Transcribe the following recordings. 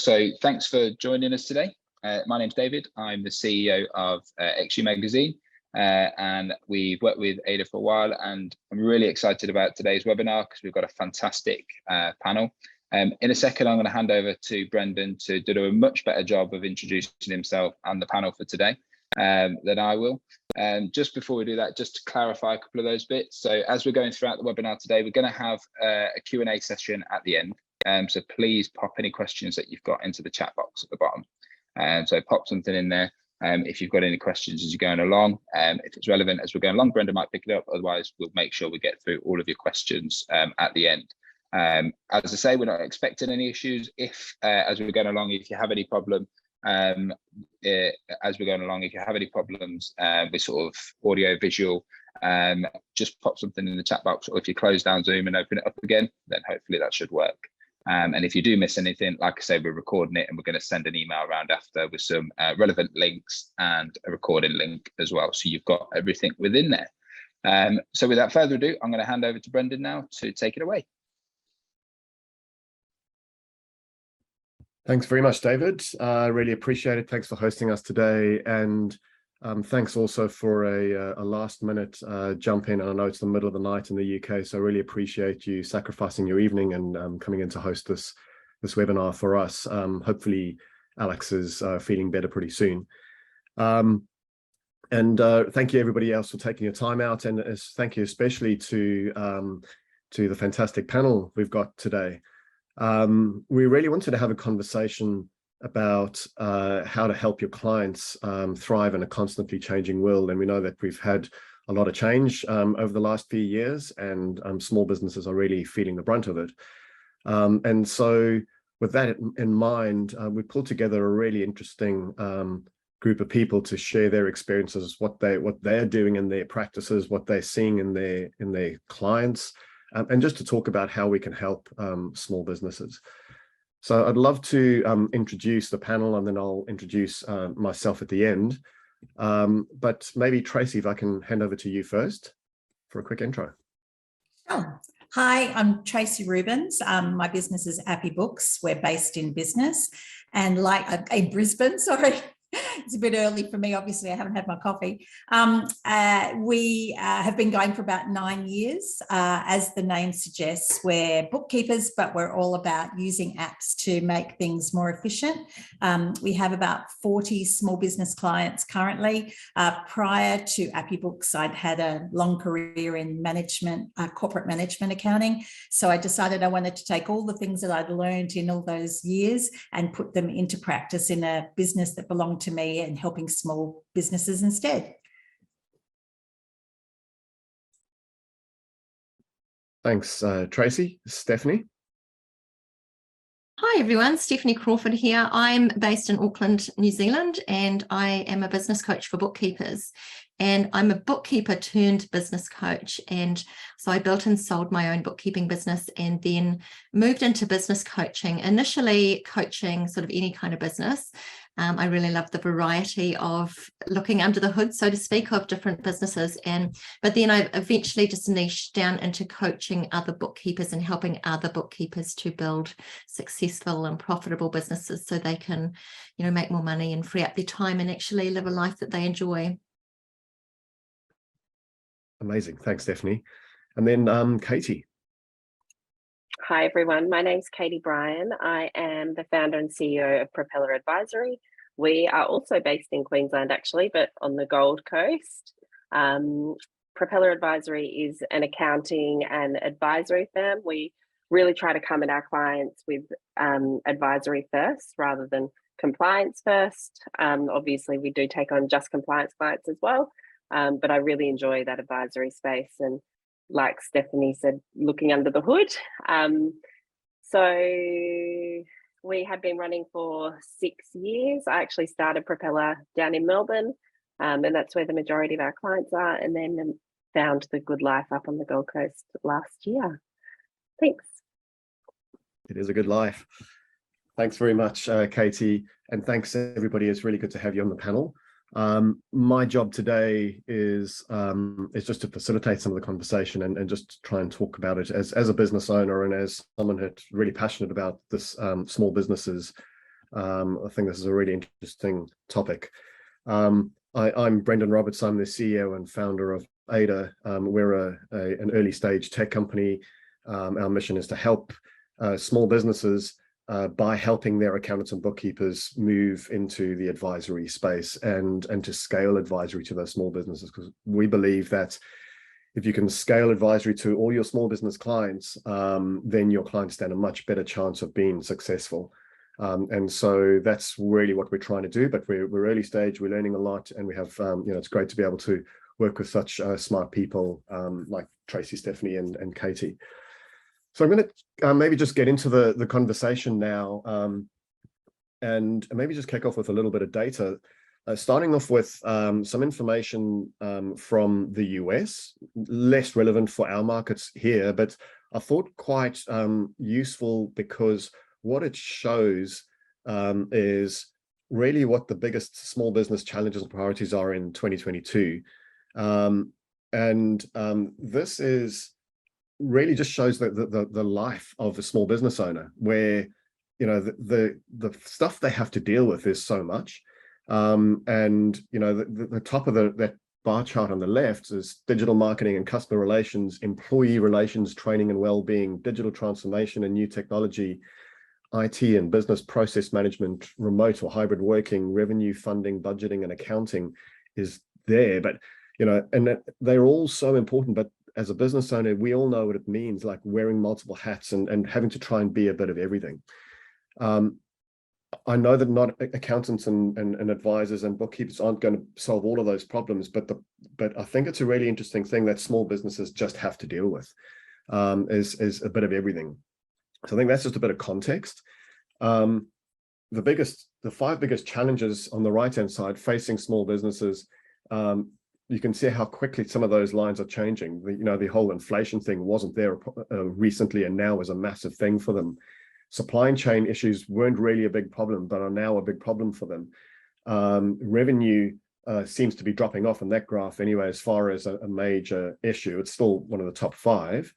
So thanks for joining us today. My name's David. I'm the CEO of XU Magazine, and we've worked with Ada for a while, and I'm really excited about today's webinar because we've got a fantastic panel. In a second, I'm going to hand over to Brendan to do a much better job of introducing himself and the panel for today than I will. Just before we do that, just to clarify a couple of those bits. So as we're going throughout the webinar today, we're going to have a Q&A session at the end. So please pop any questions that you've got into the chat box at the bottom. So pop something in there if you've got any questions as you're going along. If it's relevant as we're going along, Brendan might pick it up. Otherwise, we'll make sure we get through all of your questions at the end. As I say, we're not expecting any issues. If as we're going along, if you have any problem, as we're going along, if you have any problems with sort of audio, visual, just pop something in the chat box, or if you close down Zoom and open it up again, then hopefully that should work. And if you do miss anything, like I say, we're recording it and we're going to send an email around after with some relevant links and a recording link as well. So you've got everything within there. So without further ado, I'm going to hand over to Brendan now to take it away. Thanks very much, David. I really appreciate it. Thanks for hosting us today. And thanks also for a last minute jump in. I know it's the middle of the night in the UK, so I really appreciate you sacrificing your evening and coming in to host this webinar for us. Hopefully Alex is feeling better pretty soon. And thank you everybody else for taking your time out, and thank you especially to the fantastic panel we've got today. We really wanted to have a conversation about how to help your clients thrive in a constantly changing world. And we know that we've had a lot of change over the last few years, and small businesses are really feeling the brunt of it. And so with that in mind, we pulled together a really interesting group of people to share their experiences, what they're doing in their practices, what they're seeing in their clients, and just to talk about how we can help small businesses. So I'd love to introduce the panel, and then I'll introduce myself at the end. But maybe Tracey, if I can hand over to you first for a quick intro. Sure. Hi, I'm Tracey Ruebens. My business is AppyBooks. We're based in business and in Brisbane, sorry. It's a bit early for me, obviously, I haven't had my coffee. We have been going for about 9 years. As the name suggests, we're bookkeepers, but we're all about using apps to make things more efficient. We have about 40 small business clients currently. Prior to AppyBooks, I'd had a long career in management, corporate management accounting. So I decided I wanted to take all the things that I'd learned in all those years and put them into practice in a business that belonged to me and helping small businesses instead. Thanks, Tracey. Stephanie. Hi everyone, Stephanie Crawford here. I'm based in Auckland, New Zealand, and I am a business coach for bookkeepers. And I'm a bookkeeper turned business coach. And so I built and sold my own bookkeeping business and then moved into business coaching, initially coaching sort of any kind of business. I really love the variety of looking under the hood, so to speak, of different businesses. But then I eventually just niched down into coaching other bookkeepers and helping other bookkeepers to build successful and profitable businesses so they can, make more money and free up their time and actually live a life that they enjoy. Amazing. Thanks, Stephanie. And then Katie. Hi, everyone. My name's Katie Bryan. I am the founder and CEO of Propeller Advisory. We are also based in Queensland, actually, but on the Gold Coast. Propeller Advisory is an accounting and advisory firm. We really try to come at our clients with advisory first rather than compliance first. Obviously, we do take on just compliance clients as well, but I really enjoy that advisory space. And like Stephanie said, looking under the hood. So we have been running for 6 years. I actually started Propeller down in Melbourne, and that's where the majority of our clients are, and then found the good life up on the Gold Coast last year. Thanks. It is a good life. Thanks very much, Katie, and thanks everybody. It's really good to have you on the panel. My job today is just to facilitate some of the conversation and just try and talk about it as a business owner and as someone who's really passionate about this small businesses I think this is a really interesting topic. I'm Brendan Roberts. I'm the CEO and founder of Ada. We're an early stage tech company. Our mission is to help small businesses by helping their accountants and bookkeepers move into the advisory space and to scale advisory to those small businesses, because we believe that if you can scale advisory to all your small business clients, then your clients stand a much better chance of being successful. And so that's really what we're trying to do, but we're early stage, we're learning a lot, and we have, it's great to be able to work with such smart people like Tracey, Stephanie, and Katie. So I'm going to maybe just get into the conversation now, and maybe just kick off with a little bit of data, starting off with some information from the US, less relevant for our markets here, but I thought quite useful because what it shows is really what the biggest small business challenges and priorities are in 2022. This is really just shows the life of a small business owner, where the stuff they have to deal with is so much. The top of that bar chart on the left is digital marketing and customer relations, employee relations, training and well-being, digital transformation and new technology, IT and business process management, remote or hybrid working, revenue, funding, budgeting, and accounting is there. But, and they're all so important. But as a business owner, we all know what it means, like wearing multiple hats and having to try and be a bit of everything. I know that not accountants and advisors and bookkeepers aren't going to solve all of those problems, but I think it's a really interesting thing that small businesses just have to deal with, is a bit of everything. So I think that's just a bit of context. The 5 biggest challenges on the right-hand side facing small businesses, you can see how quickly some of those lines are changing. The whole inflation thing wasn't there recently, and now is a massive thing for them. Supply chain issues weren't really a big problem, but are now a big problem for them. Revenue seems to be dropping off in that graph anyway, as far as a major issue. It's still one of the top 5.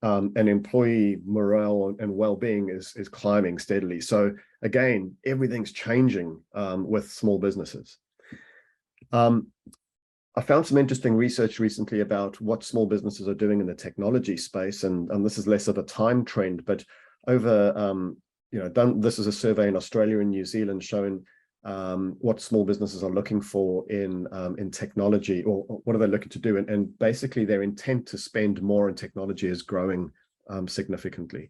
And employee morale and well-being is climbing steadily. So again, everything's changing with small businesses. I found some interesting research recently about what small businesses are doing in the technology space, and this is less of a time trend, but over this is a survey in Australia and New Zealand showing what small businesses are looking for in technology, or what are they looking to do, and basically their intent to spend more in technology is growing significantly.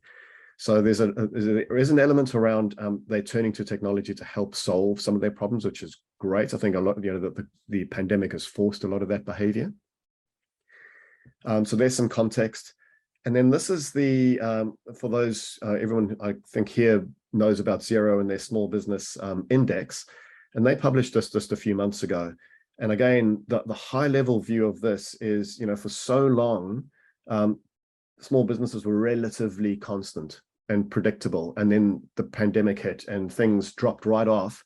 So there is an element around they're turning to technology to help solve some of their problems, which is great. I think a lot, the pandemic has forced a lot of that behavior. So there's some context. And then this is the, for those, everyone I think here knows about Xero and their small business index, and they published this just a few months ago. And again, the high level view of this is, for so long, small businesses were relatively constant and predictable. And then the pandemic hit and things dropped right off,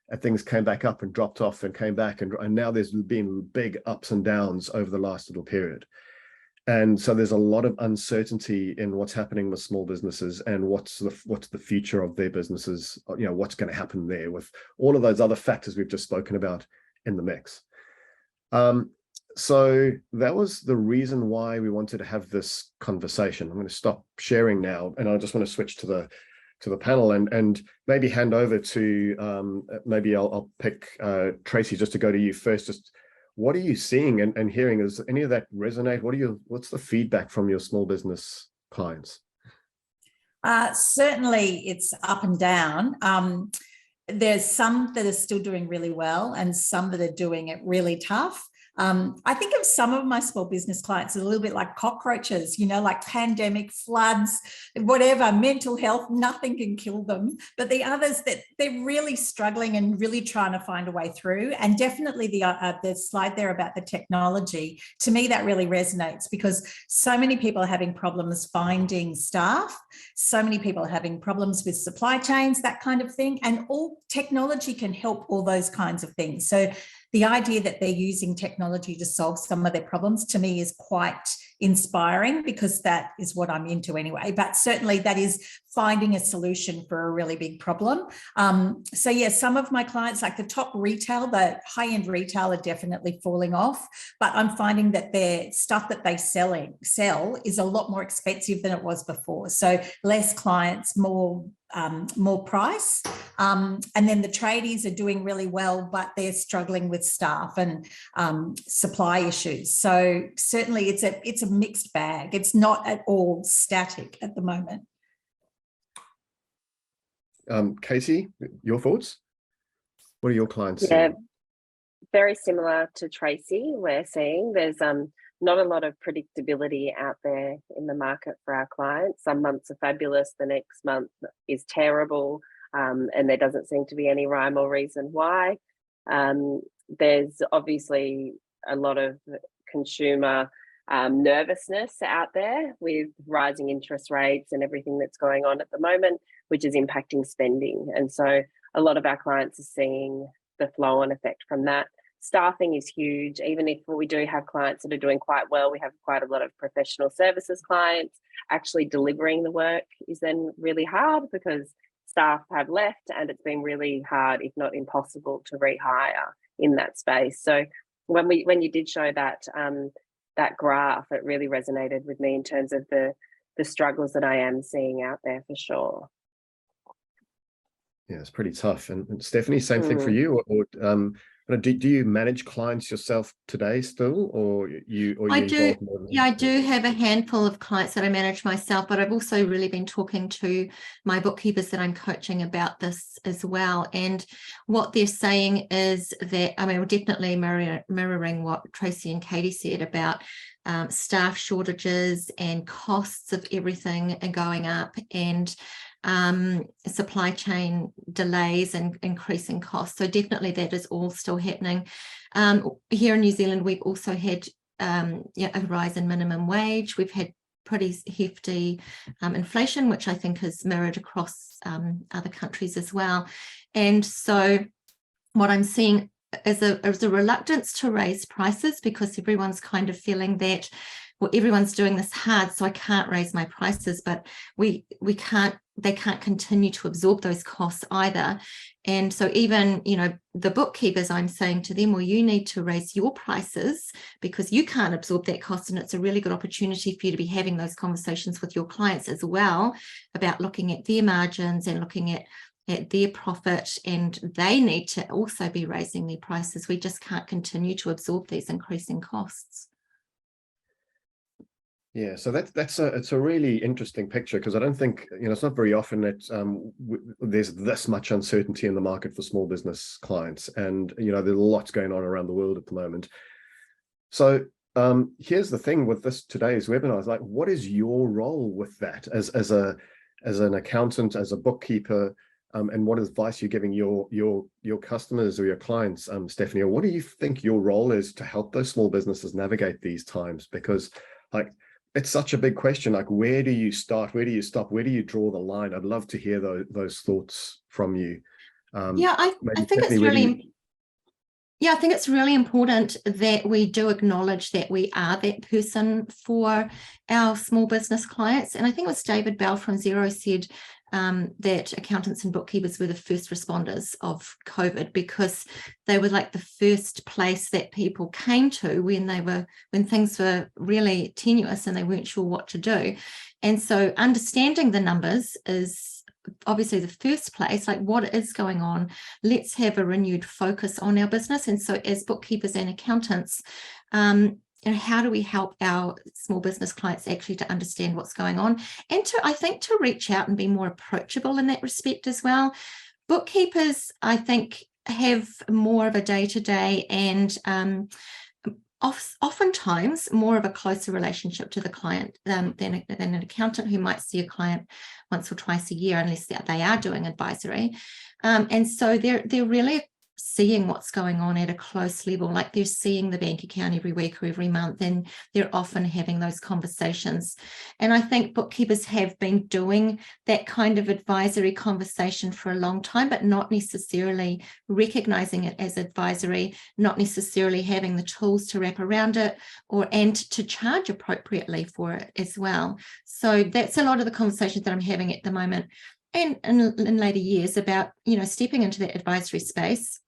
and things came back up and dropped off and came back. And now there's been big ups and downs over the last little period. And so there's a lot of uncertainty in what's happening with small businesses and what's the future of their businesses, what's going to happen there with all of those other factors we've just spoken about in the mix. So that was the reason why we wanted to have this conversation. I'm going to stop sharing now, and I just want to switch to the panel and maybe hand over to, maybe I'll pick Tracey, just to go to you first. Just what are you seeing and hearing? Does any of that resonate? What's the feedback from your small business clients? Certainly it's up and down. There's some that are still doing really well and some that are doing it really tough. I think of some of my small business clients as a little bit like cockroaches, like pandemic, floods, whatever, mental health, nothing can kill them. But the others, that they're really struggling and really trying to find a way through. And definitely the slide there about the technology, to me, that really resonates, because so many people are having problems finding staff. So many people are having problems with supply chains, that kind of thing. And all technology can help all those kinds of things. So the idea that they're using technology to solve some of their problems, to me, is quite inspiring, because that is what I'm into anyway. But certainly that is finding a solution for a really big problem. So yeah, some of my clients, like the top retail, the high-end retail, are definitely falling off, but I'm finding that their stuff that they sell is a lot more expensive than it was before. So less clients, more price. And then the tradies are doing really well, but they're struggling with staff and supply issues. So certainly it's a mixed bag. It's not at all static at the moment. Katie, your thoughts? What are your clients Yeah, seeing? very similar to Tracey. We're seeing there's not a lot of predictability out there in the market for our clients. Some months are fabulous, the next month is terrible, and there doesn't seem to be any rhyme or reason why. There's obviously a lot of consumer nervousness out there with rising interest rates and everything that's going on at the moment, which is impacting spending. And so a lot of our clients are seeing the flow-on effect from that. Staffing is huge. Even if we do have clients that are doing quite well, we have quite a lot of professional services clients. Actually delivering the work is then really hard because staff have left, and it's been really hard, if not impossible, to rehire in that space. So when you did show that that graph, it really resonated with me in terms of the struggles that I am seeing out there for sure. Yeah, it's pretty tough. And Stephanie, same thing for you, or do you manage clients yourself today still, or you I do. more Yeah, I do have a handful of clients that I manage myself, but I've also really been talking to my bookkeepers that I'm coaching about this as well. And what they're saying is that, I mean, we're definitely mirroring what Tracey and Katie said about staff shortages and costs of everything are going up, and supply chain delays and increasing costs. So definitely that is all still happening. Here in New Zealand, we've also had a rise in minimum wage. We've had pretty hefty inflation, which I think is mirrored across other countries as well. And so what I'm seeing is a reluctance to raise prices, because everyone's kind of feeling that, well, everyone's doing this hard, so I can't raise my prices, but they can't continue to absorb those costs either. And so even, the bookkeepers, I'm saying to them, well, you need to raise your prices because you can't absorb that cost. And it's a really good opportunity for you to be having those conversations with your clients as well about looking at their margins and looking at their profit, and they need to also be raising their prices. We just can't continue to absorb these increasing costs. Yeah, so it's a really interesting picture, because I don't think, it's not very often that there's this much uncertainty in the market for small business clients, and there's lots going on around the world at the moment. So here's the thing with today's webinar is, like, what is your role with that as an accountant, as a bookkeeper, and what advice you're giving your customers or your clients, Stephanie? Or what do you think your role is to help those small businesses navigate these times? Because, like, it's such a big question. Like, where do you start? Where do you stop? Where do you draw the line? I'd love to hear those thoughts from you. I think it's really, I think it's really important that we do acknowledge that we are that person for our small business clients. And I think it was David Bell from Xero said that accountants and bookkeepers were the first responders of COVID, because they were like the first place that people came to when things were really tenuous and they weren't sure what to do. And so understanding the numbers is obviously the first place, like, what is going on? Let's have a renewed focus on our business. And so as bookkeepers and accountants, how do we help our small business clients actually to understand what's going on, and to reach out and be more approachable in that respect as well. Bookkeepers, I think, have more of a day-to-day and oftentimes more of a closer relationship to the client than an accountant who might see a client once or twice a year, unless they are doing advisory. And so they're really seeing what's going on at a close level, like they're seeing the bank account every week or every month, and they're often having those conversations. And I think bookkeepers have been doing that kind of advisory conversation for a long time, but not necessarily recognizing it as advisory, not necessarily having the tools to wrap around it and to charge appropriately for it as well. So that's a lot of the conversations that I'm having at the moment, and in later years, about, stepping into that advisory space.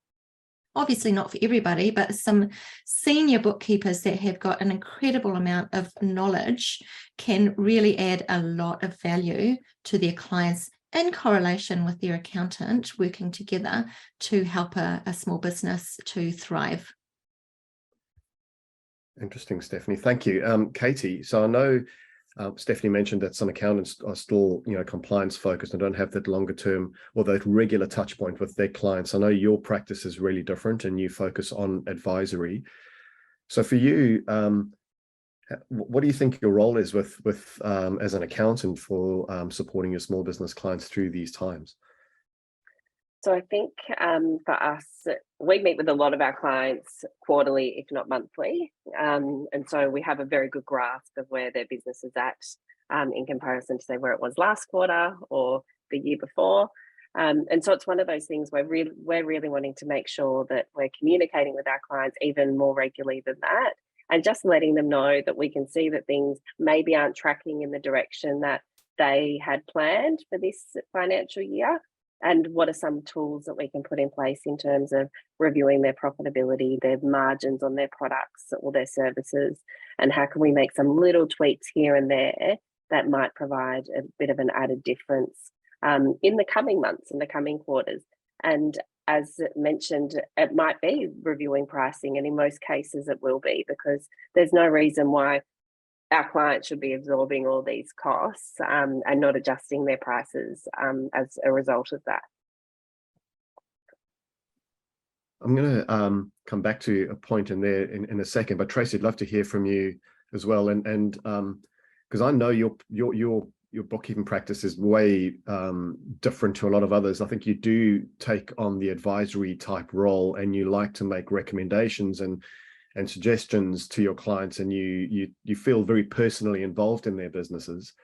Obviously not for everybody, but some senior bookkeepers that have got an incredible amount of knowledge can really add a lot of value to their clients in correlation with their accountant, working together to help a small business to thrive. Interesting, Stephanie. Thank you. Katie, so I know Stephanie mentioned that some accountants are still, compliance focused and don't have that longer term or that regular touch point with their clients. I know your practice is really different and you focus on advisory. So for you, what do you think your role is with as an accountant for supporting your small business clients through these times? So I think for us, we meet with a lot of our clients quarterly, if not monthly. And so we have a very good grasp of where their business is at in comparison to, say, where it was last quarter or the year before. And so it's one of those things where we're really wanting to make sure that we're communicating with our clients even more regularly than that, and just letting them know that we can see that things maybe aren't tracking in the direction that they had planned for this financial year. And what are some tools that we can put in place in terms of reviewing their profitability, their margins on their products or their services, and how can we make some little tweaks here and there that might provide a bit of an added difference in the coming months, in the coming quarters. And as mentioned, it might be reviewing pricing, and in most cases it will be, because there's no reason why our clients should be absorbing all these costs and not adjusting their prices as a result of that. I'm going to come back to a point in there in a second, but Tracey, I'd love to hear from you as well. And because I know your bookkeeping practice is way different to a lot of others. I think you do take on the advisory type role, and you like to make recommendations and suggestions to your clients, and you feel very personally involved in their businesses.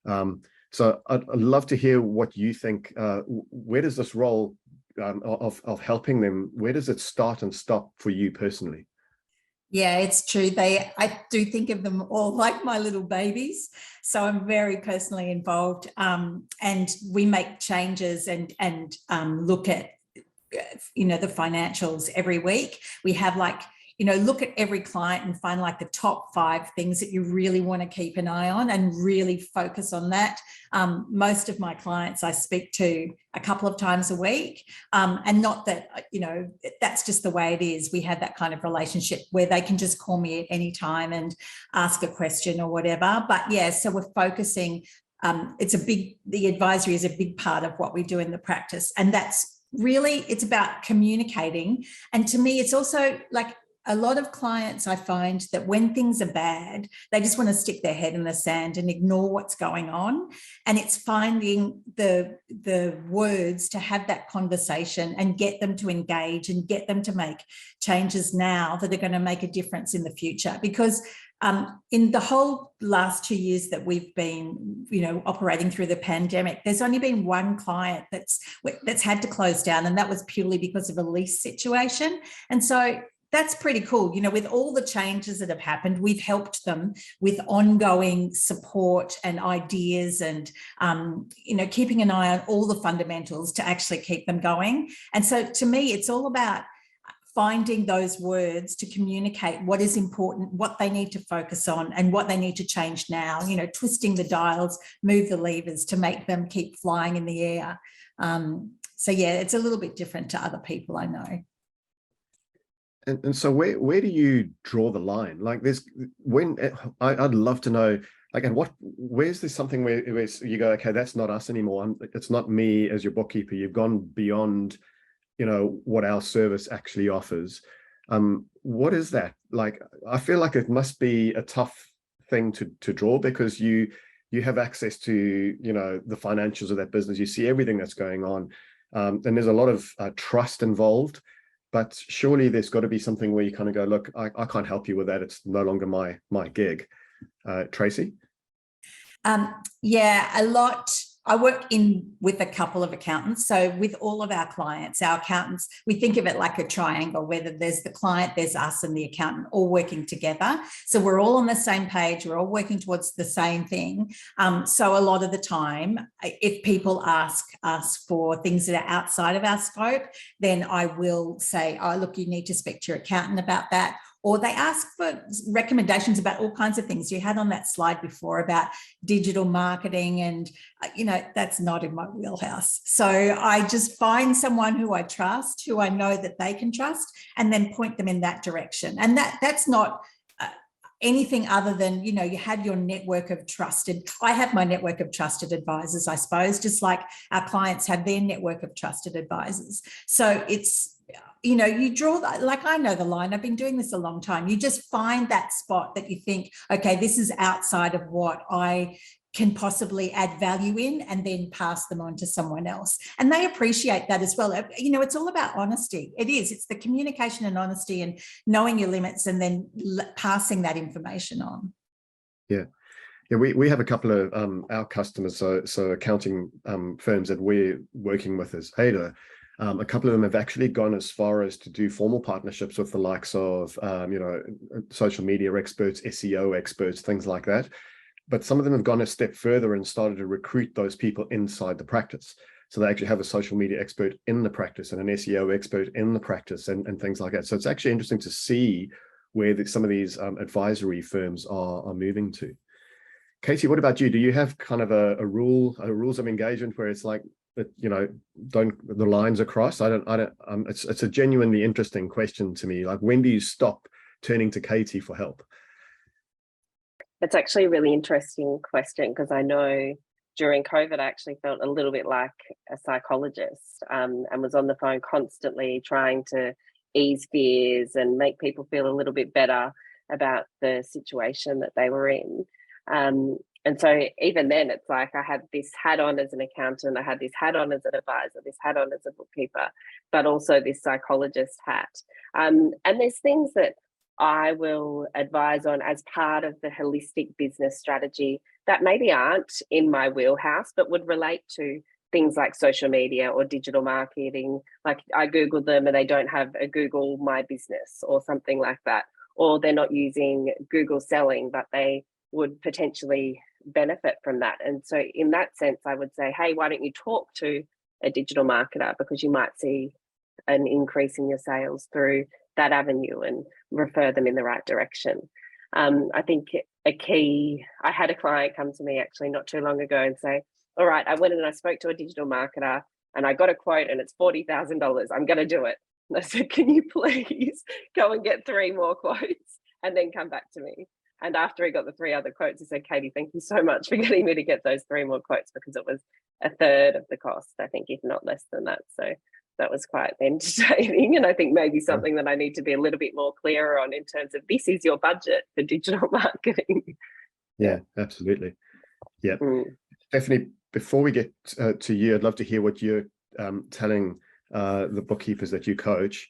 So I'd love to hear what you think. Where does this role of helping them, where does it start and stop for you personally? Yeah, it's true. I do think of them all like my little babies. So I'm very personally involved, and we make changes and look at the financials every week. We have look at every client and find the top 5 things that you really want to keep an eye on and really focus on that. Most of my clients I speak to a couple of times a week, and not that, that's just the way it is. We have that kind of relationship where they can just call me at any time and ask a question or whatever. But yeah, so we're focusing, the advisory is a big part of what we do in the practice. And that's really, it's about communicating. And to me, it's also a lot of clients, I find that when things are bad, they just want to stick their head in the sand and ignore what's going on. And it's finding the words to have that conversation and get them to engage and get them to make changes now that are going to make a difference in the future. Because in the whole last 2 years that we've been, operating through the pandemic, there's only been one client that's had to close down, and that was purely because of a lease situation. And so that's pretty cool. With all the changes that have happened, we've helped them with ongoing support and ideas and, keeping an eye on all the fundamentals to actually keep them going. And so to me, it's all about finding those words to communicate what is important, what they need to focus on, and what they need to change now, twisting the dials, move the levers to make them keep flying in the air. So yeah, it's a little bit different to other people, I know. And so where do you draw the line? I'd love to know, where's there something where you go, okay, that's not us anymore. It's not me as your bookkeeper. You've gone beyond, what our service actually offers. What is that? I feel like it must be a tough thing to draw, because you have access to, the financials of that business. You see everything that's going on. And there's a lot of trust involved. but surely there's got to be something where you kind of go, look, I can't help you with that. It's no longer my gig. Tracey? Yeah, a lot. I work with a couple of accountants. So with all of our clients, our accountants, we think of it like a triangle, whether there's the client, there's us and the accountant all working together. So we're all on the same page. We're all working towards the same thing. So a lot of the time, if people ask us for things that are outside of our scope, then I will say, oh, look, you need to speak to your accountant about that. Or they ask for recommendations about all kinds of things. You had on that slide before about digital marketing, and that's not in my wheelhouse. So I just find someone who I trust, who I know that they can trust, and then point them in that direction. And that's not anything other than, you had your network of trusted. I have my network of trusted advisors, I suppose, just like our clients have their network of trusted advisors. So it's, you draw that, like I know the line, I've been doing this a long time. You just find that spot that you think, okay, this is outside of what I can possibly add value in, and then pass them on to someone else. And they appreciate that as well. It's all about honesty. It is. It's the communication and honesty and knowing your limits and then passing that information on. Yeah. Yeah, we have a couple of our customers, so accounting firms that we're working with as Ada. A couple of them have actually gone as far as to do formal partnerships with the likes of, social media experts, SEO experts, things like that. But some of them have gone a step further and started to recruit those people inside the practice. So they actually have a social media expert in the practice and an SEO expert in the practice and things like that. So it's actually interesting to see where some of these advisory firms are moving to. Katie, what about you? Do you have kind of a rules of engagement where it's like, don't the lines are crossed? It's a genuinely interesting question to me. Like, when do you stop turning to Katie for help? It's actually a really interesting question, because I know during COVID, I actually felt a little bit like a psychologist, and was on the phone constantly trying to ease fears and make people feel a little bit better about the situation that they were in. And so even then, it's like I had this hat on as an accountant, I had this hat on as an advisor, this hat on as a bookkeeper, but also this psychologist hat. And there's things that I will advise on as part of the holistic business strategy that maybe aren't in my wheelhouse, but would relate to things like social media or digital marketing. Like I Googled them and they don't have a Google My Business or something like that, or they're not using Google Selling, but they would potentially benefit from that. And so in that sense, I would say, hey, why don't you talk to a digital marketer, because you might see an increase in your sales through that avenue and refer them in the right direction. I think I had a client come to me actually not too long ago and say, all right, I went and I spoke to a digital marketer and I got a quote and it's $40,000. I'm going to do it. And I said, can you please go and get 3 more quotes and then come back to me? And after he got the 3 other quotes, he said, Katie, thank you so much for getting me to get those 3 more quotes, because it was a third of the cost, I think, if not less than that. So that was quite entertaining. And I think maybe something that I need to be a little bit more clearer on in terms of, this is your budget for digital marketing. Yeah, absolutely. Yeah. Stephanie, before we get to you, I'd love to hear what you're telling the bookkeepers that you coach.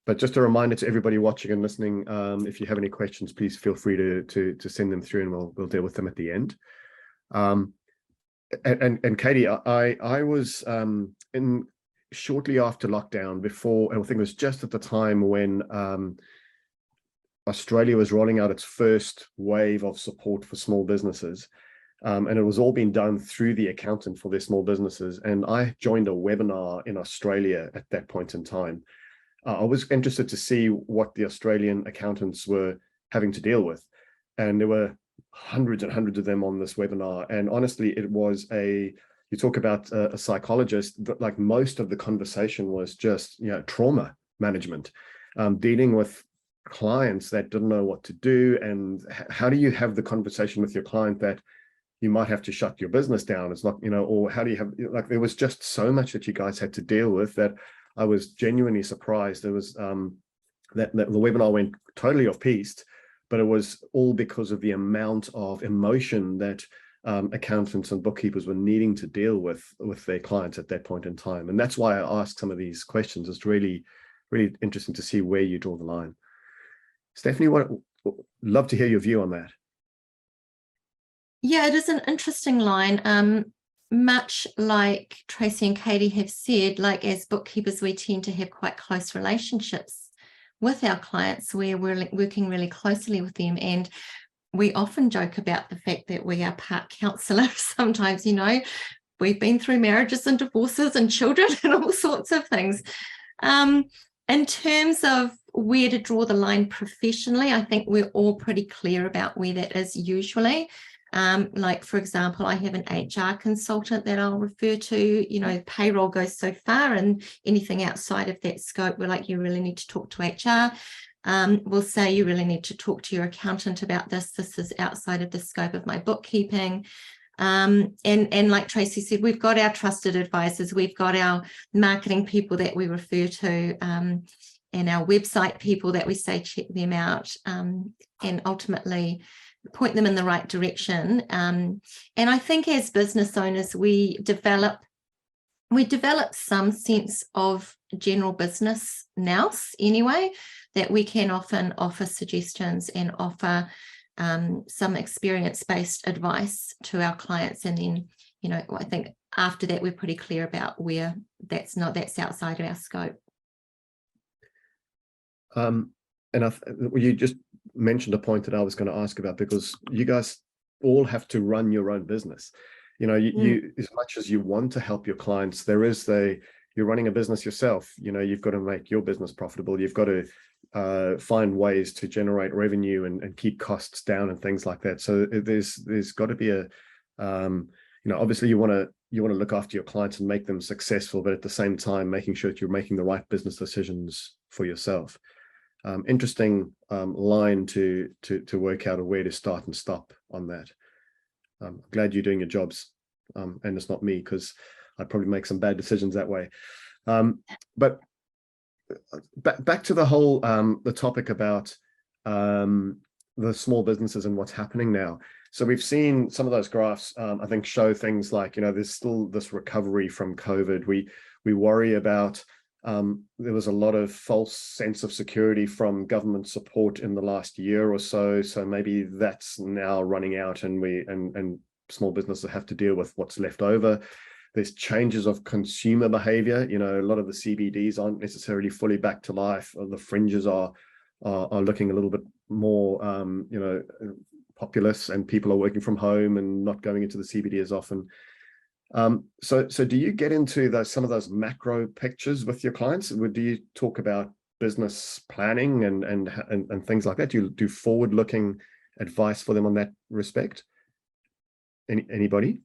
But just a reminder to everybody watching and listening, if you have any questions, please feel free to send them through and we'll deal with them at the end. And Katie, I was in shortly after lockdown, before, I think it was just at the time when Australia was rolling out its first wave of support for small businesses. And it was all being done through the accountant for their small businesses. And I joined a webinar in Australia at that point in time. I was interested to see what the Australian accountants were having to deal with. And there were hundreds and hundreds of them on this webinar. And honestly, it was you talk about a psychologist, but like most of the conversation was just, trauma management, dealing with clients that didn't know what to do. And how do you have the conversation with your client that you might have to shut your business down? It's not, or how do you have, like, there was just so much that you guys had to deal with that I was genuinely surprised. There was that the webinar went totally off piste, but it was all because of the amount of emotion that accountants and bookkeepers were needing to deal with their clients at that point in time. And that's why I asked some of these questions, is to really really interesting to see where you draw the line. Stephanie, love to hear your view on that. Yeah, it is an interesting line. Much like Tracey and Katie have said, like as bookkeepers, we tend to have quite close relationships with our clients. We're working really closely with them, and we often joke about the fact that we are part counsellor. Sometimes, we've been through marriages and divorces and children and all sorts of things. In terms of where to draw the line professionally, I think we're all pretty clear about where that is usually. Like, for example, I have an HR consultant that I'll refer to. Payroll goes so far, and anything outside of that scope, we're like, you really need to talk to HR. We'll say you really need to talk to your accountant about this. This is outside of the scope of my bookkeeping. And like Tracey said, we've got our trusted advisors, we've got our marketing people that we refer to, and our website people that we say check them out, and ultimately point them in the right direction. And I think as business owners, we develop some sense of general business nous anyway, that we can often offer suggestions and offer some experience-based advice to our clients. And then, I think after that, we're pretty clear about where that's outside of our scope. And you just mentioned a point that I was going to ask about, because you guys all have to run your own business. You as much as you want to help your clients, you're running a business yourself. You've got to make your business profitable. You've got to find ways to generate revenue and keep costs down and things like that. So there's got to be obviously you want to look after your clients and make them successful, but at the same time making sure that you're making the right business decisions for yourself. Interesting line to work out where to start and stop on that. I'm glad you're doing your jobs, and it's not me, because I'd probably make some bad decisions that way. But back to the whole the topic about the small businesses and what's happening now. So we've seen some of those graphs, I think, show things like, there's still this recovery from COVID. We worry about there was a lot of false sense of security from government support in the last year or so. So maybe that's now running out, and small businesses have to deal with what's left over. There's changes of consumer behavior. A lot of the CBDs aren't necessarily fully back to life. Or the fringes are looking a little bit more, populous, and people are working from home and not going into the CBD as often. So do you get into some of those macro pictures with your clients? Do you talk about business planning and things like that? Do you do forward-looking advice for them on that respect? Anybody?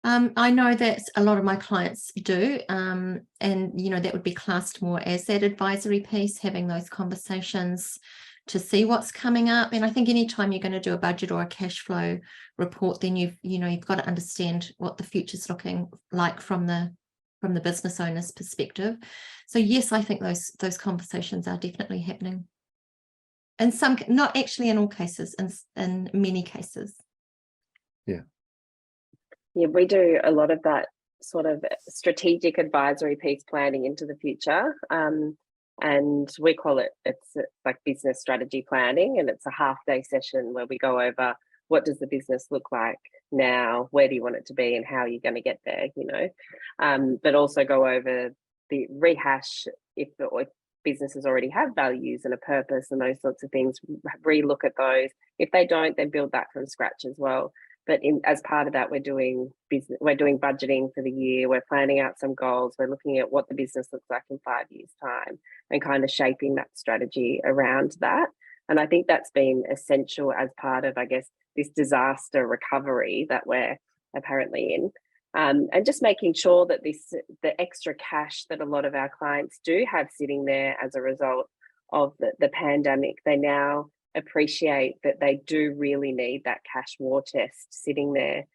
I know that a lot of my clients do, and that would be classed more as that advisory piece, having those conversations to see what's coming up. And I think anytime you're going to do a budget or a cash flow report, then you've got to understand what the future's looking like from the business owner's perspective. So yes, I think those conversations are definitely happening. And some, not actually in all cases, in many cases. Yeah, we do a lot of that sort of strategic advisory piece, planning into the future. And we call it's like business strategy planning, and it's a half-day session where we go over what does the business look like now, where do you want it to be, and how are you going to get there, but also go over the rehash if businesses already have values and a purpose and those sorts of things, re-look at those. If they don't, then build that from scratch as well. But as part of that, we're doing budgeting for the year. We're planning out some goals. We're looking at what the business looks like in 5 years' time and kind of shaping that strategy around that. And I think that's been essential as part of, I guess, this disaster recovery that we're apparently in. And just making sure that the extra cash that a lot of our clients do have sitting there as a result of the pandemic, they now appreciate that they do really need that cash war chest sitting there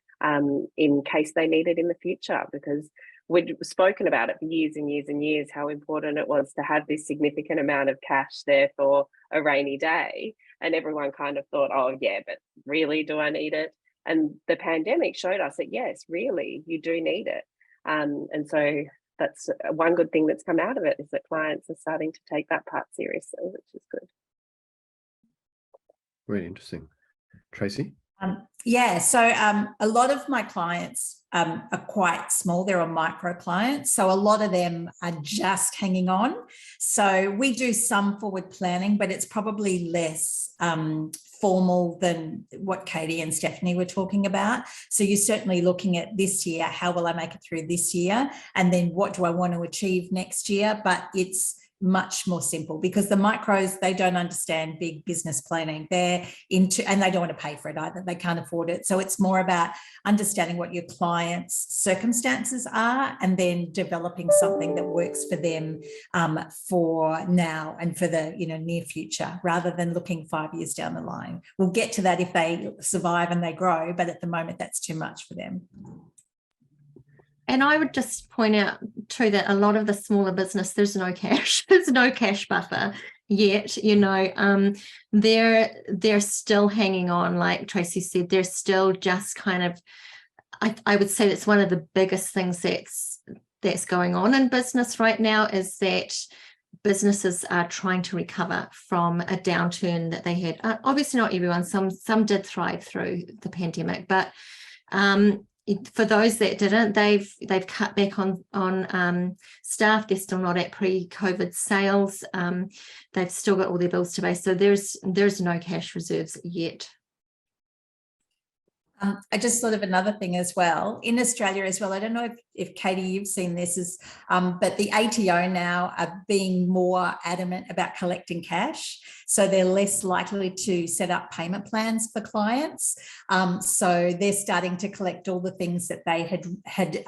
in case they need it in the future, because we'd spoken about it for years and years and years, how important it was to have this significant amount of cash there for a rainy day. And everyone kind of thought, oh yeah, but really, do I need it? And the pandemic showed us that yes, really, you do need it. And so that's one good thing that's come out of it, is that clients are starting to take that part seriously, which is good. Really interesting. Tracey? Yeah, so a lot of my clients are quite small. They're on micro clients. So a lot of them are just hanging on. So we do some forward planning, but it's probably less formal than what Katie and Stephanie were talking about. So you're certainly looking at this year, how will I make it through this year? And then what do I want to achieve next year? But it's much more simple, because the micros, they don't understand big business planning. They're into, and they don't want to pay for it either. They can't afford it. So it's more about understanding what your client's circumstances are, and then developing something that works for them for now and for the near future, rather than looking 5 years down the line. We'll get to that if they survive and they grow, but at the moment that's too much for them. And I would just point out too that a lot of the smaller business, there's no cash, there's no cash buffer yet. They're still hanging on, like Tracey said. They're still just kind of, I would say that's one of the biggest things that's going on in business right now, is that businesses are trying to recover from a downturn that they had. Obviously not everyone, some did thrive through the pandemic, but for those that didn't, they've cut back on staff. They're still not at pre-COVID sales. They've still got all their bills to pay. So there's no cash reserves yet. I just thought of another thing as well. In Australia as well, I don't know if Katie, you've seen this, but the ATO now are being more adamant about collecting cash. So they're less likely to set up payment plans for clients. So they're starting to collect all the things that they had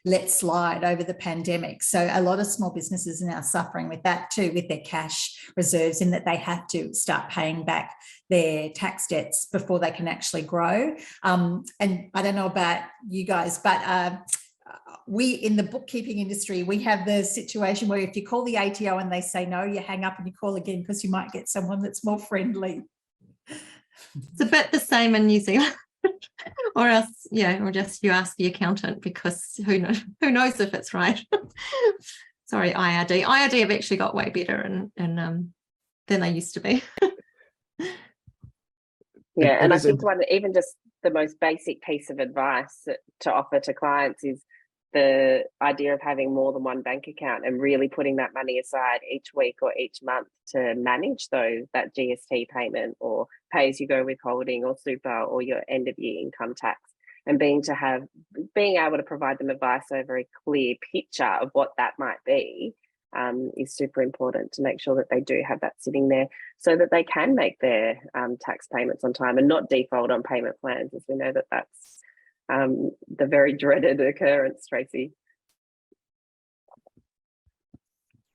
let slide over the pandemic. So a lot of small businesses are now suffering with that too, with their cash reserves, in that they have to start paying back their tax debts before they can actually grow. And I don't know about you guys, but we in the bookkeeping industry, we have the situation where if you call the ATO and they say no, you hang up and you call again, because you might get someone that's more friendly. It's a bit the same in New Zealand. Or else, or just you ask the accountant, because who knows if it's right. Sorry, IRD have actually got way better and than they used to be. Yeah, and I think even just the most basic piece of advice to offer to clients is the idea of having more than one bank account, and really putting that money aside each week or each month to manage that GST payment, or pay-as-you-go withholding, or super, or your end-of-year income tax, and being able to provide them advice over a clear picture of what that might be. Is super important, to make sure that they do have that sitting there, so that they can make their tax payments on time and not default on payment plans, as we know that that's the very dreaded occurrence, Tracey.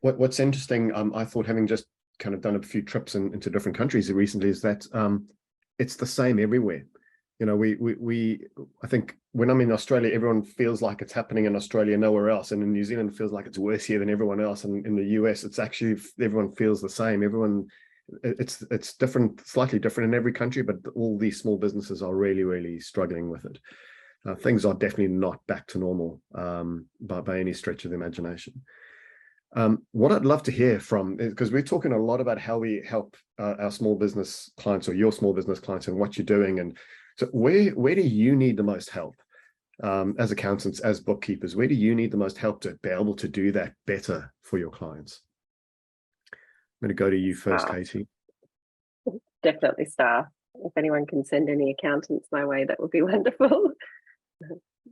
What's interesting, I thought, having just kind of done a few trips into different countries recently, is that it's the same everywhere. I think when I'm in Australia, everyone feels like it's happening in Australia, nowhere else. And in New Zealand, it feels like it's worse here than everyone else. And in the US, it's actually, everyone feels the same. It's different, slightly different in every country, but all these small businesses are really, really struggling with it. Things are definitely not back to normal by any stretch of the imagination. What I'd love to hear from, because we're talking a lot about how we help our small business clients, or your small business clients, and what you're doing. And so where do you need the most help as accountants, as bookkeepers? Where do you need the most help to be able to do that better for your clients? I'm going to go to you first, Katie. Definitely staff. If anyone can send any accountants my way, that would be wonderful.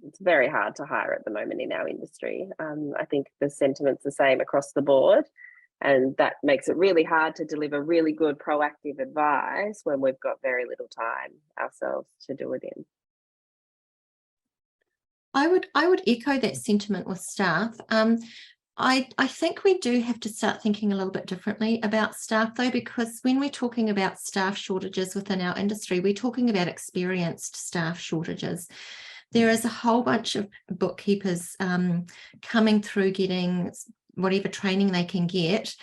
It's very hard to hire at the moment in our industry. I think the sentiment's the same across the board, and that makes it really hard to deliver really good proactive advice when we've got very little time ourselves to do it in. I would echo that sentiment with staff. I think we do have to start thinking a little bit differently about staff, though, because when we're talking about staff shortages within our industry, we're talking about experienced staff shortages. There is a whole bunch of bookkeepers coming through, getting whatever training they can get,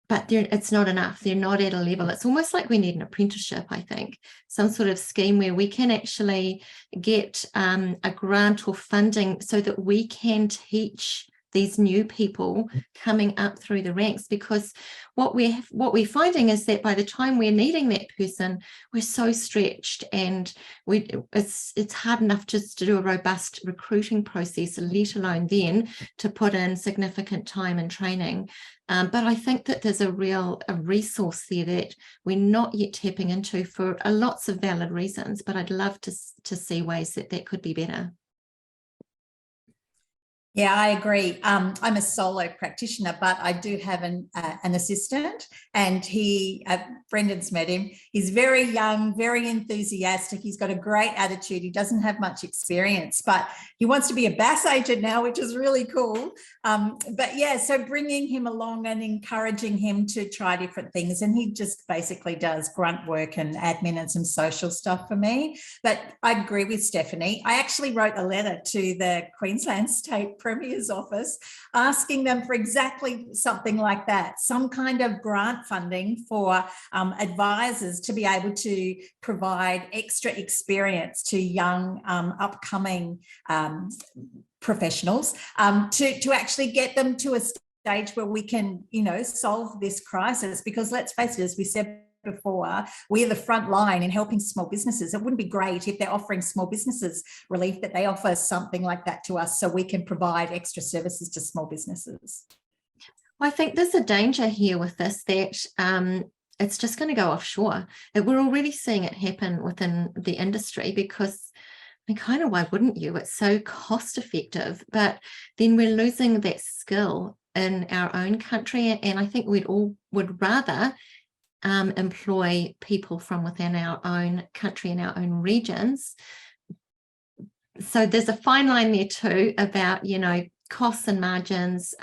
but it's not enough. They're not at a level. It's almost like we need an apprenticeship, I think, some sort of scheme where we can actually get a grant or funding so that we can teach these new people coming up through the ranks, because what we're finding is that by the time we're needing that person, we're so stretched, and it's hard enough just to do a robust recruiting process, let alone then to put in significant time and training. But I think that there's a resource there that we're not yet tapping into for lots of valid reasons, but I'd love to see ways that could be better. Yeah, I agree. I'm a solo practitioner, but I do have an assistant, and Brendan's met him. He's very young, very enthusiastic. He's got a great attitude. He doesn't have much experience, but he wants to be a BAS agent now, which is really cool. But yeah, so bringing him along and encouraging him to try different things. And he just basically does grunt work and admin and some social stuff for me. But I agree with Stephanie. I actually wrote a letter to the Queensland State Premier's office asking them for exactly something like that, some kind of grant funding for advisors to be able to provide extra experience to young upcoming professionals to actually get them to a stage where we can, solve this crisis. Because let's face it, as we said before, we're the front line in helping small businesses. It wouldn't be great if they're offering small businesses relief, that they offer something like that to us so we can provide extra services to small businesses. I think there's a danger here with this, that it's just going to go offshore. We're already seeing it happen within the industry, because why wouldn't you? It's so cost effective, but then we're losing that skill in our own country. And I think we'd all would rather employ people from within our own country and our own regions. So there's a fine line there too about, costs and margins,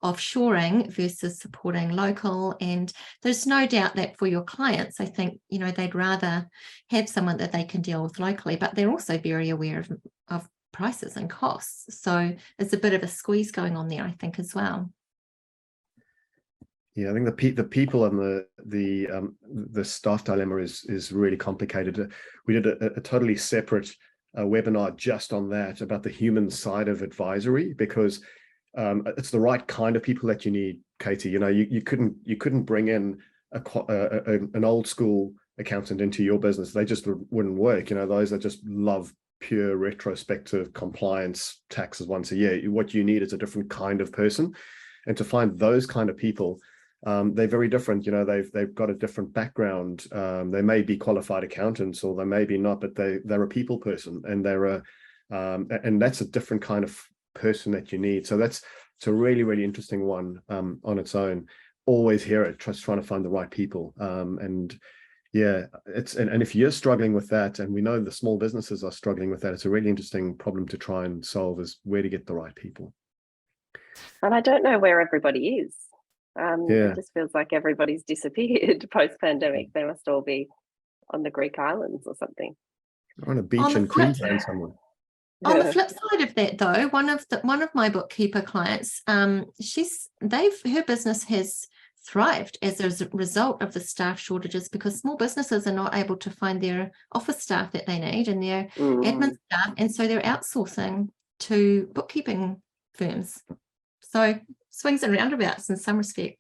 offshoring versus supporting local. And there's no doubt that for your clients, I think, they'd rather have someone that they can deal with locally, but they're also very aware of prices and costs. So there's a bit of a squeeze going on there, I think, as well. Yeah, I think the people and the staff dilemma is really complicated. We did a totally separate webinar just on that, about the human side of advisory, because it's the right kind of people that you need, Katie. You couldn't bring in an old school accountant into your business. They just wouldn't work. Those that just love pure retrospective compliance, taxes once a year. What you need is a different kind of person, and to find those kind of people, they're very different. They've got a different background. They may be qualified accountants, or they may be not, but they're a people person, and and that's a different kind of person that you need. So it's a really, really interesting one on its own. Always hear it, just trying to find the right people. And yeah, and if you're struggling with that, and we know the small businesses are struggling with that, it's a really interesting problem to try and solve, is where to get the right people. And I don't know where everybody is. Yeah. It just feels like everybody's disappeared post-pandemic. They must all be on the Greek islands or something. On a beach in Queensland somewhere. On the flip side of that, though, one of my bookkeeper clients, her business has thrived as a result of the staff shortages, because small businesses are not able to find their office staff that they need and their admin staff, and so they're outsourcing to bookkeeping firms. So swings and roundabouts in some respect.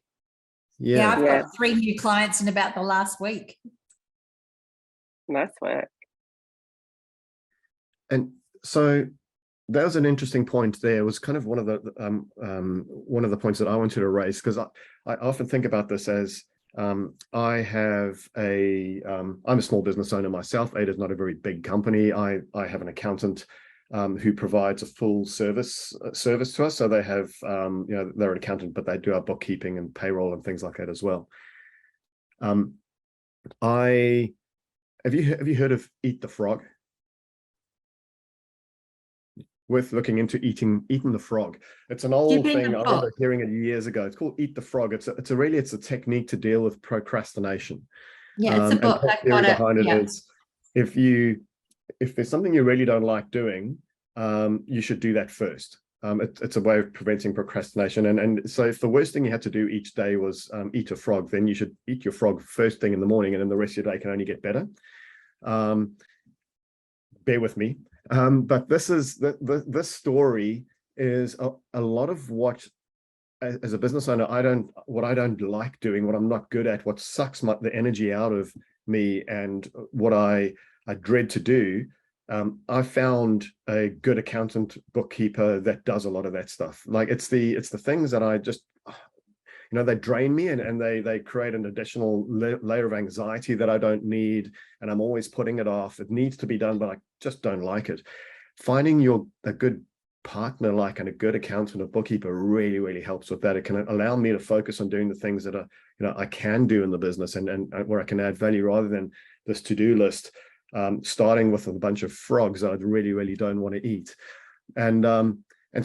Yeah, I've got 3 new clients in about the last week. Nice work. And so that was an interesting point there. It was kind of one of the points that I wanted to raise, because I often think about this as I'm a small business owner myself. Ada's not a very big company. I have an accountant who provides a full service to us. So they have, they're an accountant, but they do our bookkeeping and payroll and things like that as well. Have you heard of Eat the Frog? Worth looking into eating the frog. It's an old thing. I remember hearing it years ago. It's called Eat the Frog. It's a technique to deal with procrastination. Yeah, it's a book. And the theory behind it is, if there's something you really don't like doing, you should do that first. It's a way of preventing procrastination. And so if the worst thing you had to do each day was eat a frog, then you should eat your frog first thing in the morning, and then the rest of your day can only get better. Bear with me. But this story is a lot of what, as a business owner, what I don't like doing, what I'm not good at, what sucks the energy out of me, and what I dread to do. I found a good accountant, bookkeeper that does a lot of that stuff. Like it's the things that I just, they drain me, and they create an additional layer of anxiety that I don't need, and I'm always putting it off. It needs to be done, but I just don't like it. Finding a good partner, like, and a good accountant or bookkeeper really, really helps with that. It can allow me to focus on doing the things that are, I can do in the business, and where I can add value, rather than this to-do list, starting with a bunch of frogs I really, really don't want to eat. And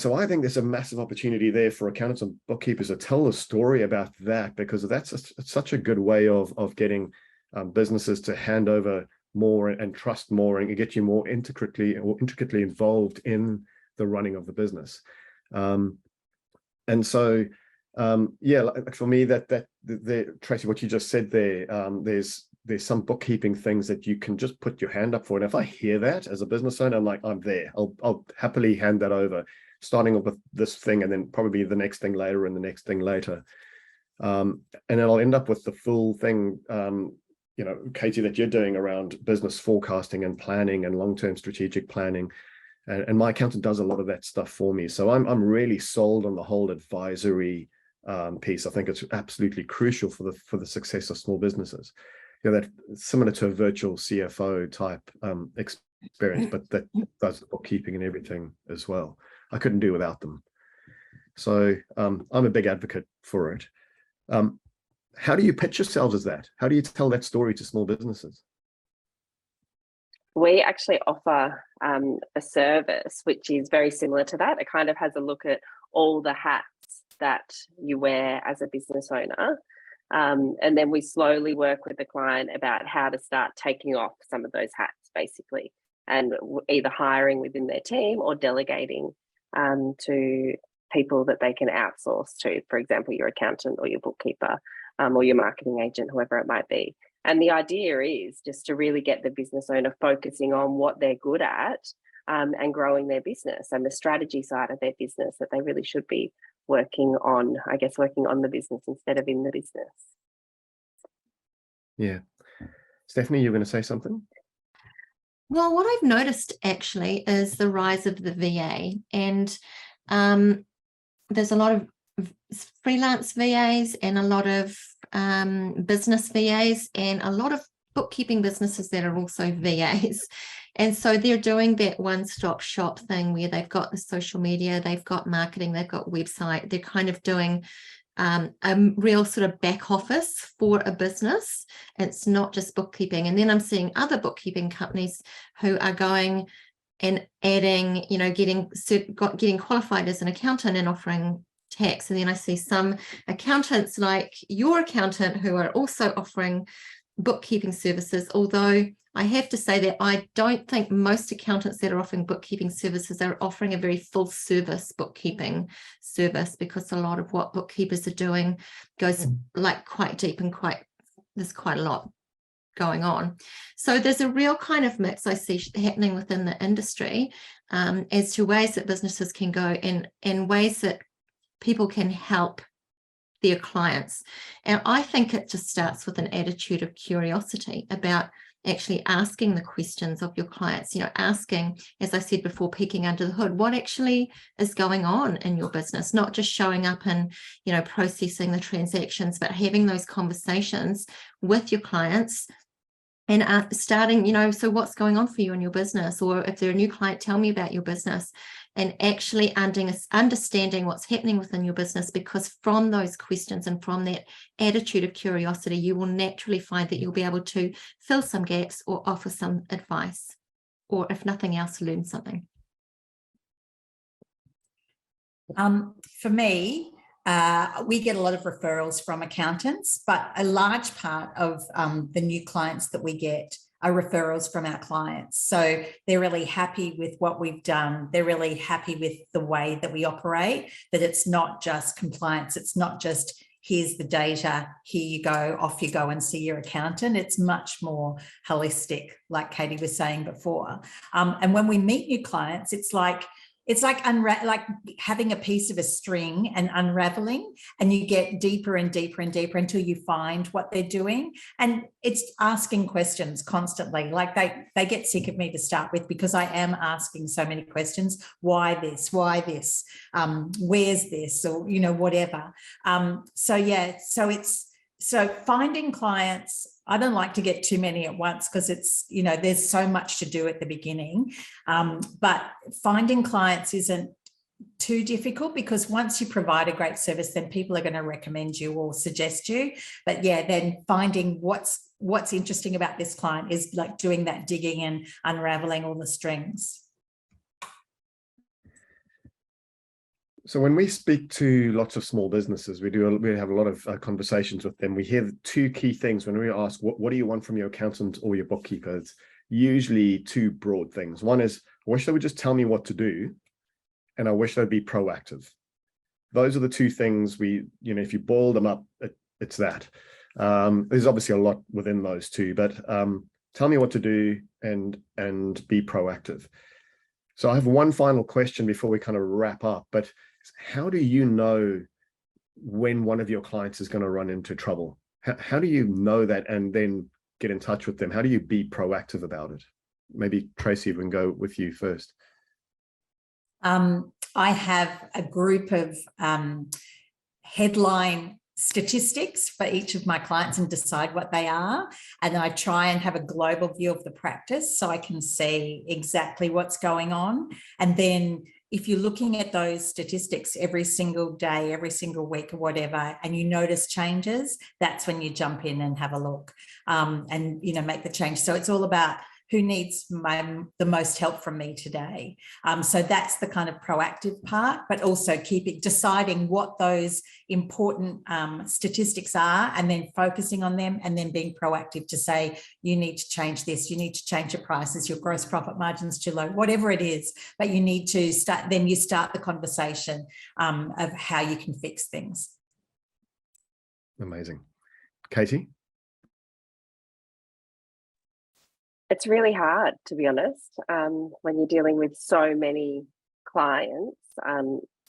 so I think there's a massive opportunity there for accountants and bookkeepers to tell the story about that, because that's such a good way of getting businesses to hand over more and trust more, and get you more intricately involved in the running of the business. And so yeah, like for me, that Tracey, what you just said there, there's some bookkeeping things that you can just put your hand up for, and if I hear that as a business owner, I'm like, I'm there. I'll happily hand that over, starting up with this thing, and then probably the next thing later, and the next thing later, and then I'll end up with the full thing, Katie, that you're doing around business forecasting and planning and long-term strategic planning. And my accountant does a lot of that stuff for me. So I'm really sold on the whole advisory piece. I think it's absolutely crucial for the success of small businesses. That similar to a virtual CFO type experience, but that does bookkeeping and everything as well. I couldn't do without them. So I'm a big advocate for it. How do you pitch yourselves as that? How do you tell that story to small businesses? We actually offer a service which is very similar to that. It kind of has a look at all the hats that you wear as a business owner. And then we slowly work with the client about how to start taking off some of those hats, basically, and either hiring within their team or delegating to people that they can outsource to, for example, your accountant or your bookkeeper or your marketing agent, whoever it might be. And the idea is just to really get the business owner focusing on what they're good at and growing their business, and the strategy side of their business that they really should be working on the business instead of in the business. Yeah. Stephanie, you're going to say something? Well, what I've noticed actually is the rise of the VA, and there's a lot of freelance VAs and a lot of business VAs and a lot of bookkeeping businesses that are also VAs. And so they're doing that one-stop shop thing where they've got the social media, they've got marketing, they've got website. They're kind of doing a real sort of back office for a business. It's not just bookkeeping. And then I'm seeing other bookkeeping companies who are going and adding, getting qualified as an accountant and offering tax. And then I see some accountants like your accountant who are also offering bookkeeping services, although I have to say that I don't think most accountants that are offering bookkeeping services are offering a very full service bookkeeping service, because a lot of what bookkeepers are doing goes like quite deep and there's quite a lot going on. So there's a real kind of mix I see happening within the industry as to ways that businesses can go and ways that people can help their clients. And I think it just starts with an attitude of curiosity about actually asking the questions of your clients, asking, as I said before, peeking under the hood, what actually is going on in your business, not just showing up and, processing the transactions, but having those conversations with your clients and starting, so what's going on for you in your business? Or if they're a new client, tell me about your business, and actually understanding what's happening within your business, because from those questions and from that attitude of curiosity, you will naturally find that you'll be able to fill some gaps or offer some advice, or if nothing else, learn something. For me, we get a lot of referrals from accountants, but a large part of the new clients that we get are referrals from our clients. So they're really happy with what we've done. They're really happy with the way that we operate, that it's not just compliance. It's not just, here's the data, here you go, off you go and see your accountant. It's much more holistic, like Katie was saying before. And when we meet new clients, it's like, it's like like having a piece of a string and unraveling, and you get deeper and deeper and deeper until you find what they're doing. And it's asking questions constantly. Like they get sick of me to start with, because I am asking so many questions. Why this? Why this? Where's this? Or, you know, whatever. So yeah, so finding clients, I don't like to get too many at once, because it's, you know, there's so much to do at the beginning. But finding clients isn't too difficult, because once you provide a great service, then people are going to recommend you or suggest you. But yeah, then finding what's interesting about this client is like doing that digging and unraveling all the strings. So when we speak to lots of small businesses, we have a lot of conversations with them. We hear two key things when we ask, what do you want from your accountant or your bookkeeper? It's usually two broad things. One is, I wish they would just tell me what to do, and I wish they'd be proactive. Those are the two things if you boil them up, it's that. There's obviously a lot within those two, but tell me what to do and be proactive. So I have one final question before we kind of wrap up, but how do you know when one of your clients is going to run into trouble? How do you know that and then get in touch with them? How do you be proactive about it? Maybe Tracey, we can go with you first. I have a group of headline statistics for each of my clients and decide what they are. And then I try and have a global view of the practice so I can see exactly what's going on. And then if you're looking at those statistics every single day, every single week or whatever, and you notice changes, that's when you jump in and have a look and, you know, make the change. So it's all about who needs the most help from me today. So that's the kind of proactive part, but also deciding what those important statistics are, and then focusing on them, and then being proactive to say, you need to change this, you need to change your prices, your gross profit margin's too low, whatever it is, but you need to start the conversation of how you can fix things. Amazing. Katie? It's really hard, to be honest, when you're dealing with so many clients.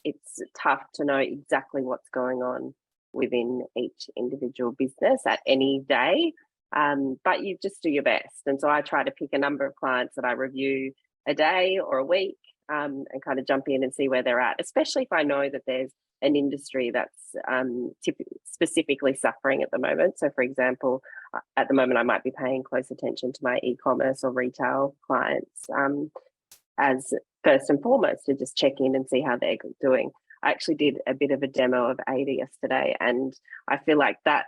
It's tough to know exactly what's going on within each individual business at any day, but you just do your best. And so I try to pick a number of clients that I review a day or a week, and kind of jump in and see where they're at, especially if I know that there's an industry that's specifically suffering at the moment. So for example, at the moment, I might be paying close attention to my e-commerce or retail clients as first and foremost, to just check in and see how they're doing. I actually did a bit of a demo of Ada yesterday, and I feel like that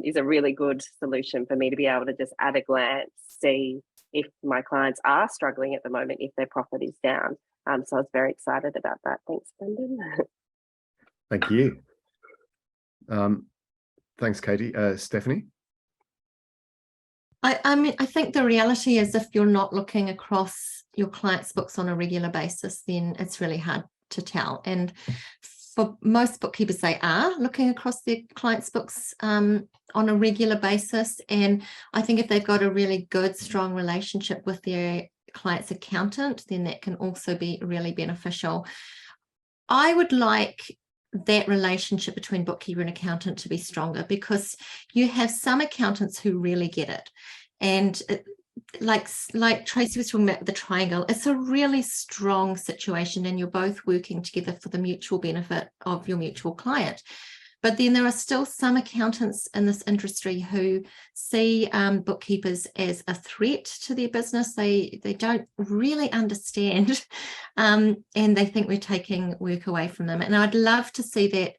is a really good solution for me to be able to just at a glance see if my clients are struggling at the moment, if their profit is down. So I was very excited about that. Thanks, Brendan. Thank you. Thanks, Katie. Stephanie? I mean, I think the reality is, if you're not looking across your clients' books on a regular basis, then it's really hard to tell. And for most bookkeepers, they are looking across their clients' books on a regular basis. And I think if they've got a really good, strong relationship with their client's accountant, then that can also be really beneficial. I would like that relationship between bookkeeper and accountant to be stronger, because you have some accountants who really get it. And like Tracey was talking about the triangle, it's a really strong situation, and you're both working together for the mutual benefit of your mutual client. But then there are still some accountants in this industry who see bookkeepers as a threat to their business. They don't really understand, and they think we're taking work away from them. And I'd love to see that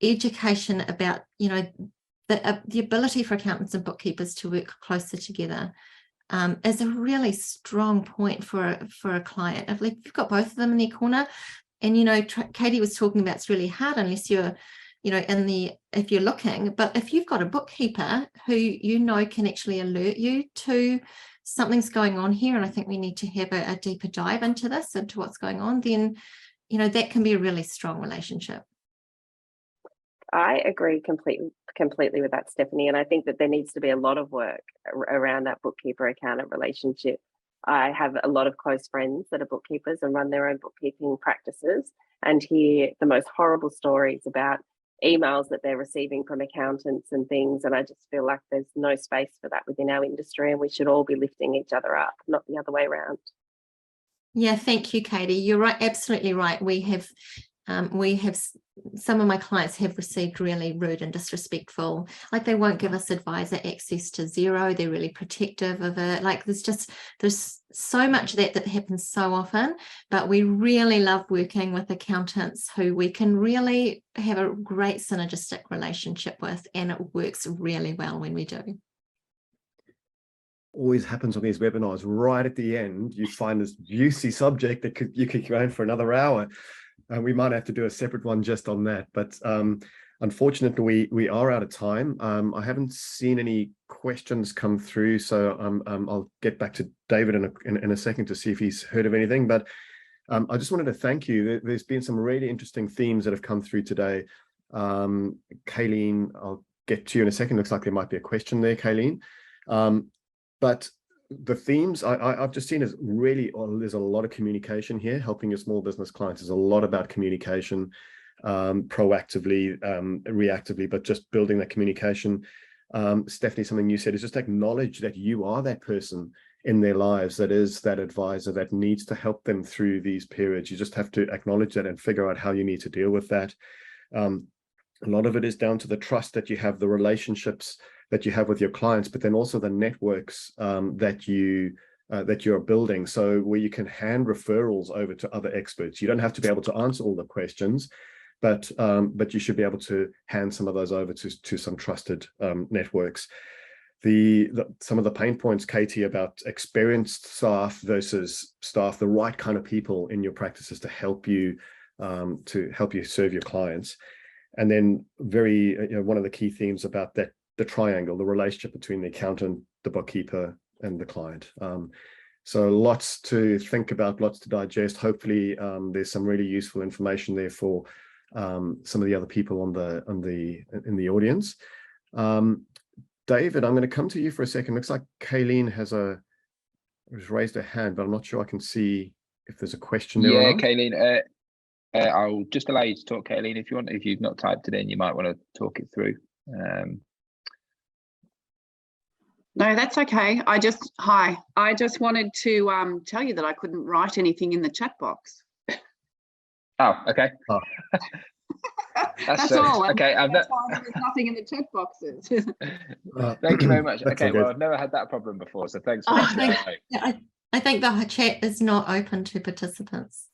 education about, you know, the ability for accountants and bookkeepers to work closer together is a really strong point for a client. If you've got both of them in their corner, and, you know, Katie was talking about, it's really hard unless you're, you know, if you're looking, but if you've got a bookkeeper who, you know, can actually alert you to something's going on here, and I think we need to have a deeper dive into this, into what's going on, then, you know, that can be a really strong relationship. I agree completely with that, Stephanie. And I think that there needs to be a lot of work around that bookkeeper accountant relationship, I have a lot of close friends that are bookkeepers and run their own bookkeeping practices, and hear the most horrible stories about emails that they're receiving from accountants and things. And I just feel like there's no space for that within our industry, and we should all be lifting each other up, not the other way around. Yeah, thank you, Katie. You're right, absolutely right. We have some of my clients have received really rude and disrespectful, like they won't give us advisor access to Xero. They're really protective of it. Like there's so much of that happens so often, but we really love working with accountants who we can really have a great synergistic relationship with, and it works really well when we do. Always happens on these webinars. Right at the end, you find this juicy subject that you could go on for another hour. And we might have to do a separate one just on that. But unfortunately, we are out of time. I haven't seen any questions come through, so I'll get back to David in a second to see if he's heard of anything. But I just wanted to thank you. There's been some really interesting themes that have come through today. Kayleen, I'll get to you in a second. Looks like there might be a question there, Kayleen. But the themes I've just seen is really, there's a lot of communication here. Helping your small business clients is a lot about communication, proactively, reactively, but just building that communication. Stephanie, something you said is just acknowledge that you are that person in their lives that is that advisor that needs to help them through these periods. You just have to acknowledge that and figure out how you need to deal with that. A lot of it is down to the trust that you have, the relationships that you have with your clients, but then also the networks that you're building. So where you can hand referrals over to other experts. You don't have to be able to answer all the questions, but you should be able to hand some of those over to some trusted networks. Some of the pain points, Katie, about experienced staff versus staff, the right kind of people in your practices to help you serve your clients. And then one of the key themes about that, the triangle, the relationship between the accountant, the bookkeeper, and the client. So lots to think about, lots to digest. Hopefully, there's some really useful information there for some of the other people in the audience. David, I'm going to come to you for a second. Looks like Kayleen has raised her hand, but I'm not sure I can see if there's a question there. Yeah, Kayleen. I'll just allow you to talk, Kayleen, if you want. If you've not typed it in, you might want to talk it through. No, that's okay. I just wanted to tell you that I couldn't write anything in the chat box. Oh, okay. Oh. That's all. Okay, that's why there's nothing in the chat boxes. Thank you very much. Okay, well, I've never had that problem before, so thanks for that. I think the chat is not open to participants.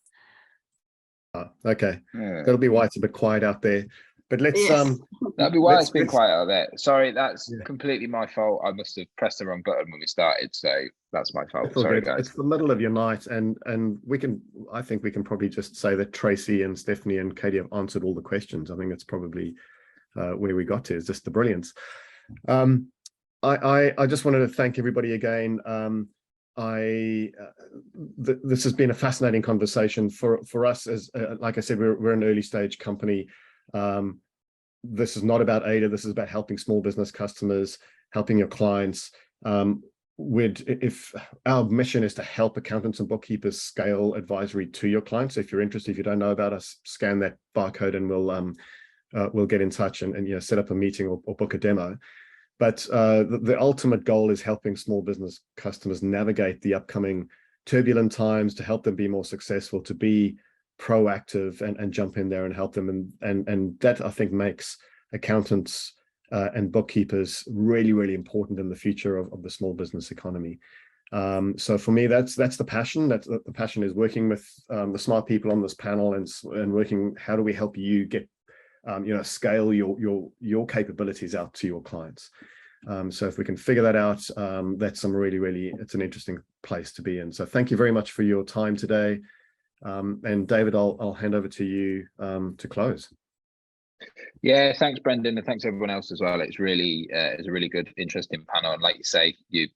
Okay, that'll be why it's a bit quiet out there. But let's that'd be why it's been quiet out there. Sorry, that's completely my fault. I must have pressed the wrong button when we started, so that's my fault. Sorry, guys. It's the middle of your night, and I think we can probably just say that Tracey and Stephanie and Katie have answered all the questions. I think that's probably where we got to, is just the brilliance. I just wanted to thank everybody again. This has been a fascinating conversation for us. As like I said, we're an early stage company. This is not about ADA. This is about helping small business customers, helping your clients. If our mission is to help accountants and bookkeepers scale advisory to your clients. So if you're interested, if you don't know about us, scan that barcode and we'll get in touch and set up a meeting or book a demo. But the ultimate goal is helping small business customers navigate the upcoming turbulent times, to help them be more successful, to be proactive and jump in there and help them. And that, I think, makes accountants and bookkeepers really, really important in the future of the small business economy. So for me, that's the passion. The passion is working with the smart people on this panel and working, how do we help you get scale your capabilities out to your clients. So if we can figure that out, that's it's an interesting place to be in. So thank you very much for your time today. And David, I'll hand over to you to close. Yeah, thanks, Brendan, and thanks everyone else as well. It's really it's a really good, interesting panel, and like you say, you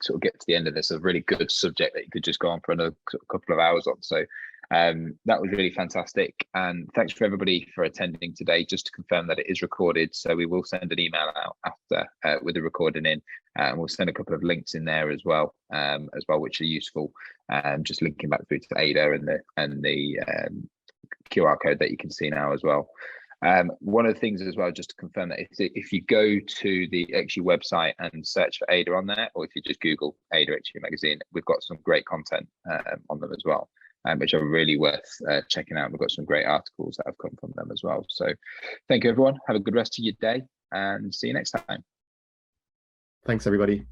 sort of get to the end of this, a really good subject that you could just go on for another couple of hours on. So That was really fantastic, and thanks for everybody for attending today. Just to confirm that it is recorded, so we will send an email out after with the recording in, and we'll send a couple of links in there as well, which are useful. Just linking back through to Ada and the QR code that you can see now as well. One of the things as well, just to confirm that if you go to the XU website and search for Ada on there, or if you just Google Ada XU magazine, we've got some great content on them as well, which are really worth checking out. We've got some great articles that have come from them as well. So thank you, everyone. Have a good rest of your day, and see you next time. Thanks, everybody.